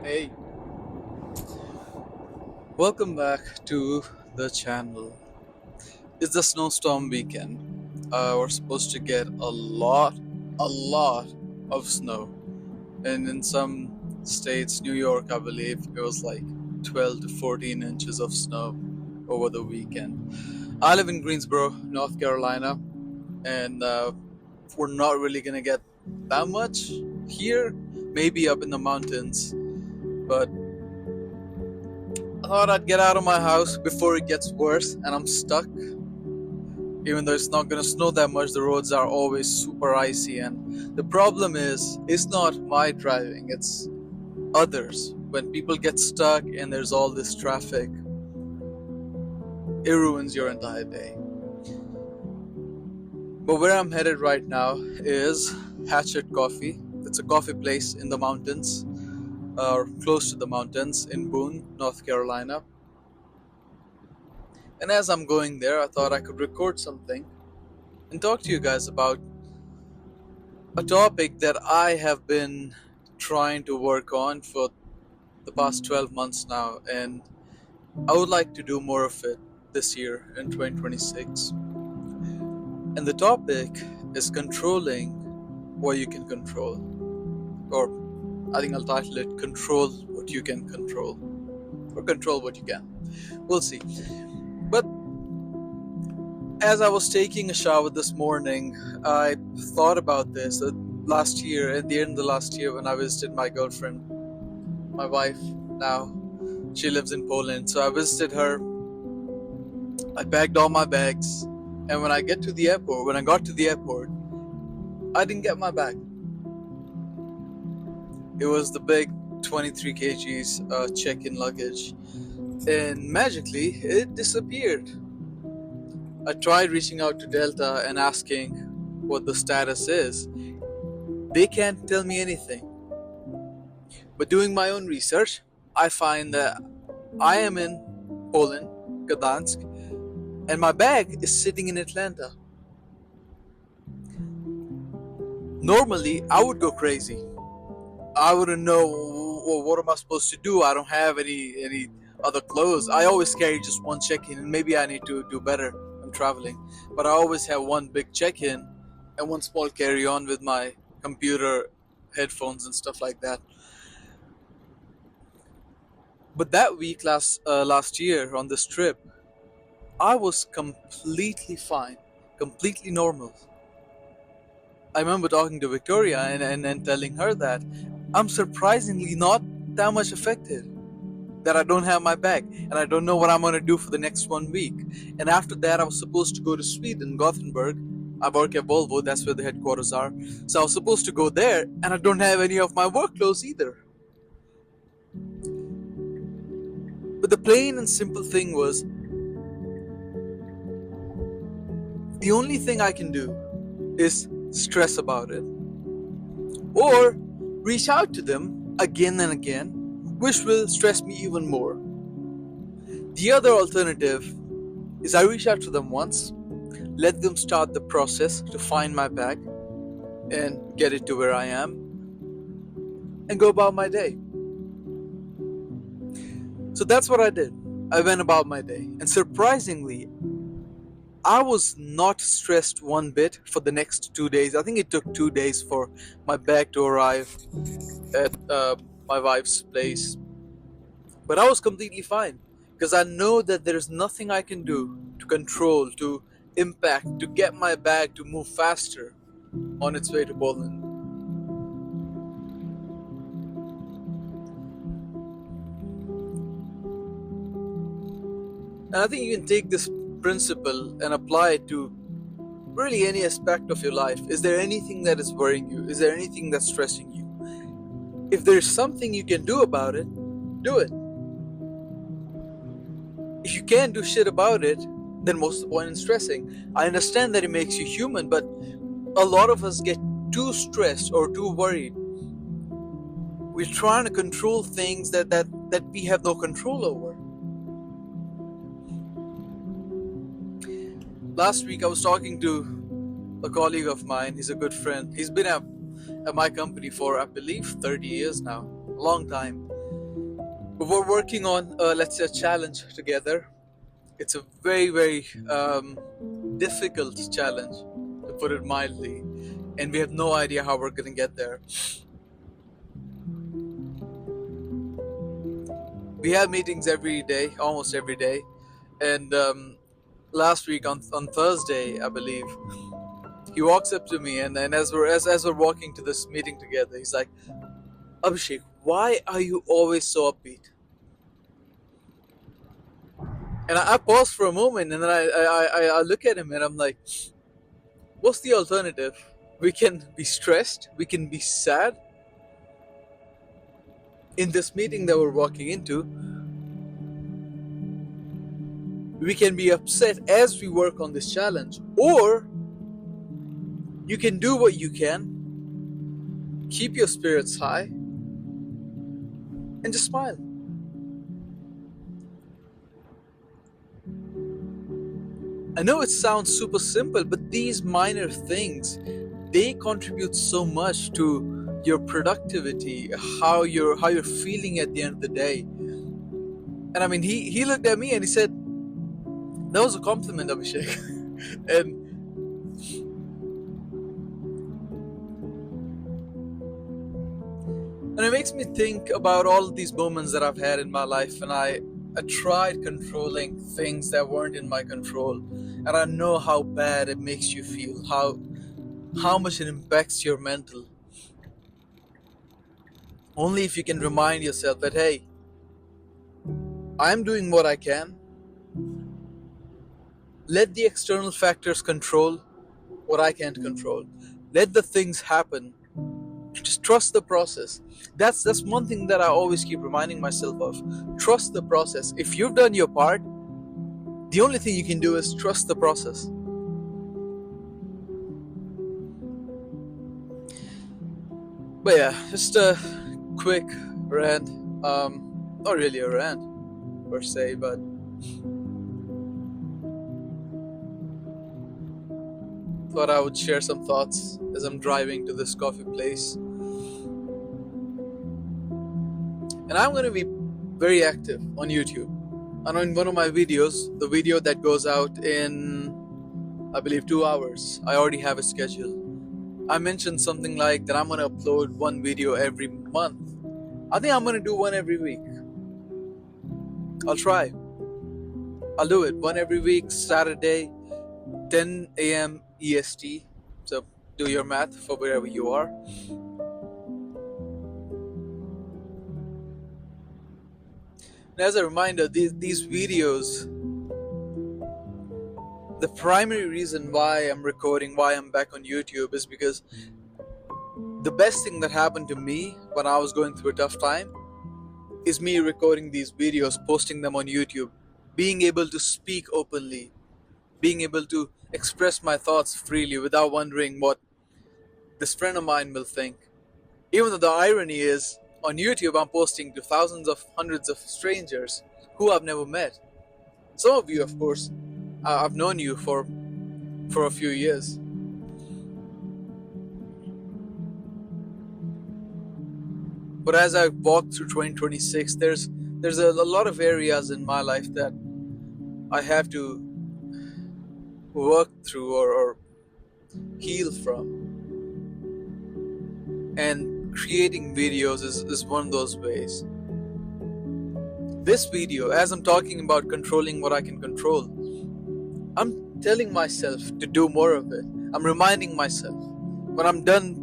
Hey, welcome back to the channel. It's the snowstorm weekend. We're supposed to get a lot of snow. And in some states, New York, I believe, it was like 12 to 14 inches of snow over the weekend. I live in Greensboro, North Carolina, and we're not really gonna get that much here, maybe up in the mountains, but I thought I'd get out of my house before it gets worse and I'm stuck. Even though it's not gonna snow that much, the roads are always super icy. And the problem is, it's not my driving, it's others. When people get stuck and there's all this traffic, it ruins your entire day. But where I'm headed right now is Hatchet Coffee. It's a coffee place in the mountains, or close to the mountains in Boone, North Carolina. And as I'm going there, I thought I could record something and talk to you guys about a topic that I have been trying to work on for the past 12 months now, and I would like to do more of it this year in 2026. And the topic is controlling what you can control. Or I think I'll title it Control What You Can Control. Or Control What You Can. We'll see. But as I was taking a shower this morning, I thought about this last year, at the end of the last year, when I visited my girlfriend, my wife now. She lives in Poland, so I visited her. I packed all my bags, and when I got to the airport, I didn't get my bag. It was the big 23 kgs check-in luggage, and magically it disappeared. I tried reaching out to Delta and asking what the status is. They can't tell me anything. But doing my own research, I find that I am in Poland, Gdansk, and my bag is sitting in Atlanta. Normally, I would go crazy. I wouldn't know, well, what am I supposed to do? I don't have any other clothes. I always carry just one check-in, and maybe I need to do better. I'm traveling, but I always have one big check-in and one small carry-on with my computer, headphones, and stuff like that. But that week last year on this trip, I was completely fine, completely normal. I remember talking to Victoria and telling her that I'm surprisingly not that much affected, that I don't have my bag and I don't know what I'm going to do for the next 1 week. And after that, I was supposed to go to Sweden, Gothenburg. I work at Volvo, that's where the headquarters are. So I was supposed to go there, and I don't have any of my work clothes either. But the plain and simple thing was, the only thing I can do is stress about it, or reach out to them again and again, which will stress me even more. The other alternative is I reach out to them once, let them start the process to find my bag and get it to where I am, and go about my day. So that's what I did. I went about my day, and surprisingly, I was not stressed one bit for the next 2 days. I think it took 2 days for my bag to arrive at my wife's place. But I was completely fine, because I know that there is nothing I can do to control, to impact, to get my bag to move faster on its way to Poland. And I think you can take this principle and apply it to really any aspect of your life. Is there anything that is worrying you? Is there anything that's stressing you? If there's something you can do about it, do it. If you can't do shit about it, then what's the point in stressing? I understand that it makes you human, but a lot of us get too stressed or too worried. We're trying to control things that we have no control over. Last week I was talking to a colleague of mine. He's a good friend. He's been at my company for, I believe, 30 years now. A long time. We're working on, let's say, a challenge together. It's a very, very difficult challenge, to put it mildly, and we have no idea how we're going to get there. We have meetings every day, almost every day, and last week on Thursday, I believe, he walks up to me, and as we're walking to this meeting together, he's like, Abhishek, why are you always so upbeat? And I pause for a moment, and then I look at him, and I'm like, what's the alternative? We can be stressed, we can be sad. In this meeting that we're walking into, we can be upset as we work on this challenge, or you can do what you can, keep your spirits high, and just smile. I know it sounds super simple, but these minor things, they contribute so much to your productivity, how you're feeling at the end of the day. And I mean, he looked at me and he said, that was a compliment, Abhishek. And it makes me think about all of these moments that I've had in my life, and I tried controlling things that weren't in my control, and I know how bad it makes you feel, how much it impacts your mental. Only if you can remind yourself that, hey, I'm doing what I can. Let the external factors control what I can't control. Let the things happen. Just trust the process. That's one thing that I always keep reminding myself of. Trust the process. If you've done your part, the only thing you can do is trust the process. But yeah, just a quick rant. Not really a rant per se, but thought I would share some thoughts as I'm driving to this coffee place. And I'm going to be very active on YouTube. And in one of my videos, the video that goes out in, I believe, 2 hours, I already have it scheduled. I mentioned something like that I'm going to upload one video every month. I think I'm going to do one every week. I'll try. I'll do it. One every week, Saturday, 10 a.m. EST. So do your math for wherever you are. And as a reminder, these videos, the primary reason why I'm recording, why I'm back on YouTube, is because the best thing that happened to me when I was going through a tough time is me recording these videos, posting them on YouTube, being able to speak openly, being able to express my thoughts freely without wondering what this friend of mine will think. Even though the irony is, on YouTube I'm posting to thousands of hundreds of strangers who I've never met. Some of you, of course, I've known you for a few years. But as I walk through 2026, there's a lot of areas in my life that I have to work through or heal from. And creating videos is one of those ways. This video, as I'm talking about controlling what I can control, I'm telling myself to do more of it. I'm reminding myself. When I'm done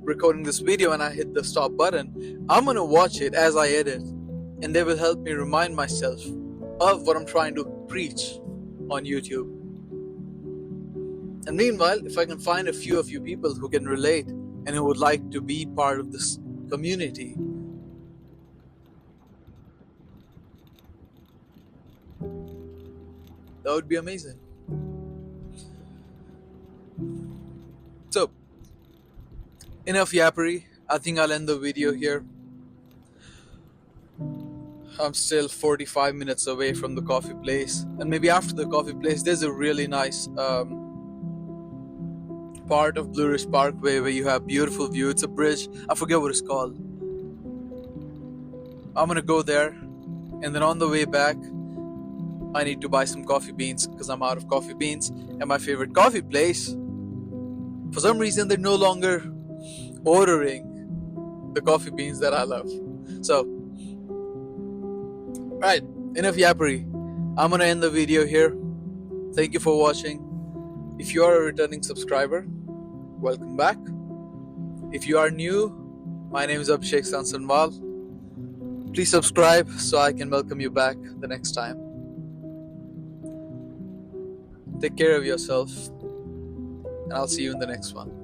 recording this video and I hit the stop button, I'm going to watch it as I edit. And they will help me remind myself of what I'm trying to preach on YouTube. And meanwhile, if I can find a few of you people who can relate and who would like to be part of this community, that would be amazing. So, enough yappery. I think I'll end the video here. I'm still 45 minutes away from the coffee place, and maybe after the coffee place there's a really nice part of Blue Ridge Parkway where you have beautiful view. It's a bridge, I forget what it's called. I'm gonna go there, and then on the way back, I need to buy some coffee beans because I'm out of coffee beans. And my favorite coffee place, for some reason, they're no longer ordering the coffee beans that I love. So, right, enough yappery. I'm gonna end the video here. Thank you for watching. If you are a returning subscriber, welcome back. If you are new, my name is Abhishek Sansanwal. Please subscribe so I can welcome you back the next time. Take care of yourself, and I'll see you in the next one.